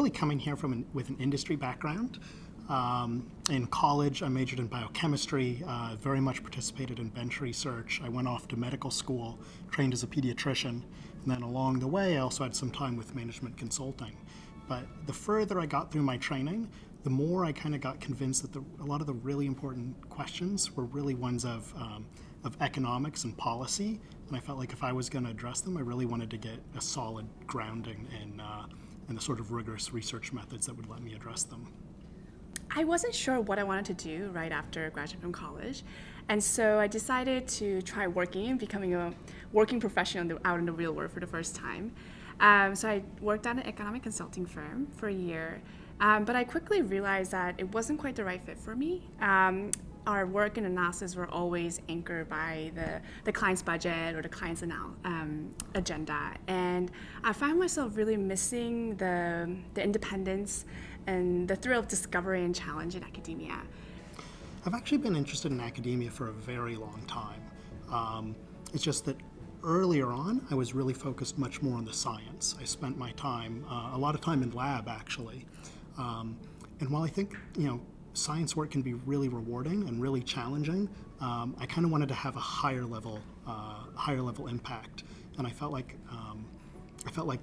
really coming here with an industry background. In college, I majored in biochemistry, very much participated in bench research. I went off to medical school, trained as a pediatrician, and then along the way I also had some time with management consulting. But the further I got through my training, the more I kind of got convinced that a lot of the really important questions were really ones of economics and policy, and I felt like if I was going to address them, I really wanted to get a solid grounding in the sort of rigorous research methods that would let me address them. I wasn't sure what I wanted to do right after graduating from college, and so I decided to try working and becoming a working professional out in the real world for the first time. So I worked at an economic consulting firm for a year, but I quickly realized that it wasn't quite the right fit for me. Our work and analysis were always anchored by the client's budget or the client's agenda, and I found myself really missing the independence and the thrill of discovery and challenge in academia. I've actually been interested in academia for a very long time. It's just that earlier on, I was really focused much more on the science. I spent my time, a lot of time in lab actually. And while I think, science work can be really rewarding and really challenging, I kind of wanted to have a higher level impact. And I felt like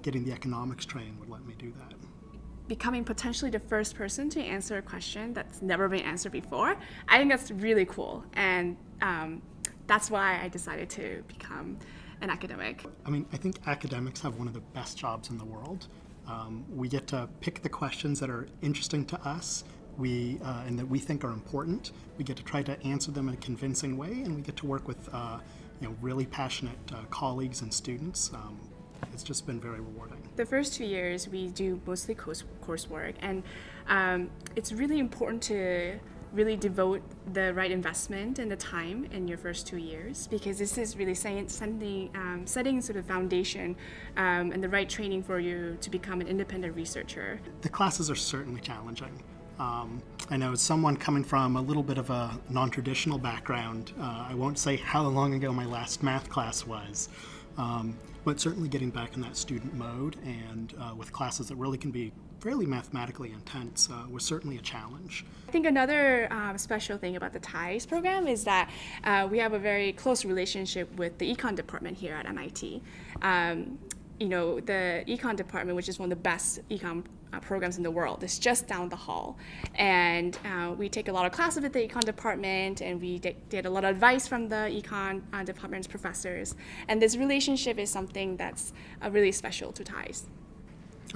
getting the economics training would let me do that. Becoming potentially the first person to answer a question that's never been answered before, I think that's really cool, and that's why I decided to become an academic. I think academics have one of the best jobs in the world. We get to pick the questions that are interesting to us, and that we think are important. We get to try to answer them in a convincing way, and we get to work with really passionate colleagues and students. It's just been very rewarding. The first 2 years we do mostly coursework, and it's really important to really devote the right investment and the time in your first 2 years, because this is really setting sort of foundation and the right training for you to become an independent researcher. The classes are certainly challenging. I know as someone coming from a little bit of a non-traditional background, I won't say how long ago my last math class was, but certainly getting back in that student mode and with classes that really can be fairly mathematically intense was certainly a challenge. I think another special thing about the TIES program is that we have a very close relationship with the econ department here at MIT. The econ department, which is one of the best econ programs in the world, is just down the hall, and we take a lot of classes with the econ department, and we get a lot of advice from the econ department's professors, and this relationship is something that's really special to TIES.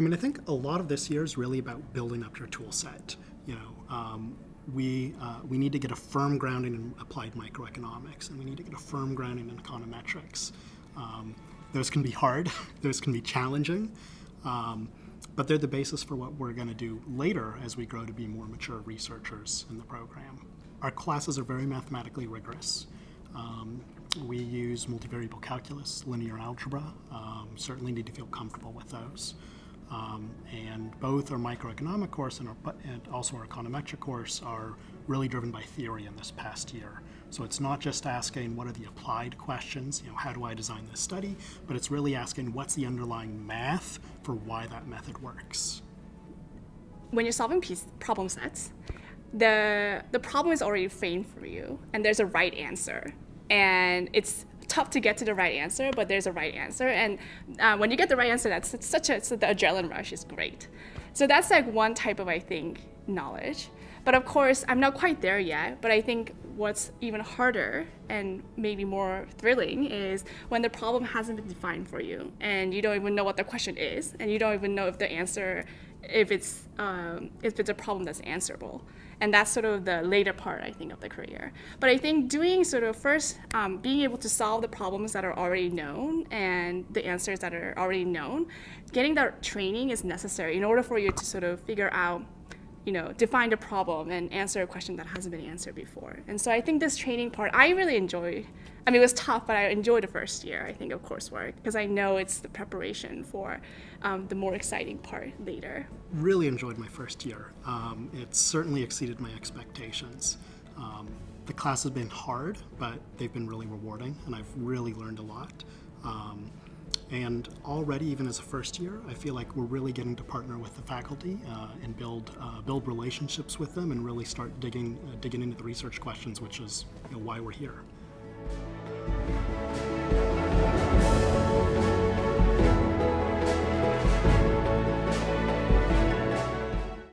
I think a lot of this year is really about building up your tool set. We need to get a firm grounding in applied microeconomics, and we need to get a firm grounding in econometrics. Those can be hard, those can be challenging, but they're the basis for what we're going to do later as we grow to be more mature researchers in the program. Our classes are very mathematically rigorous. We use multivariable calculus, linear algebra, certainly need to feel comfortable with those. And both our microeconomic course and also our econometric course are really driven by theory in this past year. So it's not just asking what are the applied questions, how do I design this study, but it's really asking what's the underlying math for why that method works. When you're solving problem sets, the problem is already framed for you, and there's a right answer. And it's tough to get to the right answer, but there's a right answer. And when you get the right answer, the adrenaline rush is great. So that's like one type of, I think, knowledge. But of course, I'm not quite there yet, but I think what's even harder and maybe more thrilling is when the problem hasn't been defined for you, and you don't even know what the question is, and you don't even know if the answer, if it's a problem that's answerable. And that's sort of the later part, I think, of the career. But I think doing sort of first, being able to solve the problems that are already known and the answers that are already known, getting that training is necessary in order for you to sort of figure out, define the problem and answer a question that hasn't been answered before. And so I think this training part, I really enjoyed. It was tough, but I enjoyed the first year, I think, of coursework, because I know it's the preparation for the more exciting part later. Really enjoyed my first year. It certainly exceeded my expectations. The class has been hard, but they've been really rewarding, and I've really learned a lot. And already, even as a first year, I feel like we're really getting to partner with the faculty and build relationships with them and really start digging into the research questions, which is why we're here.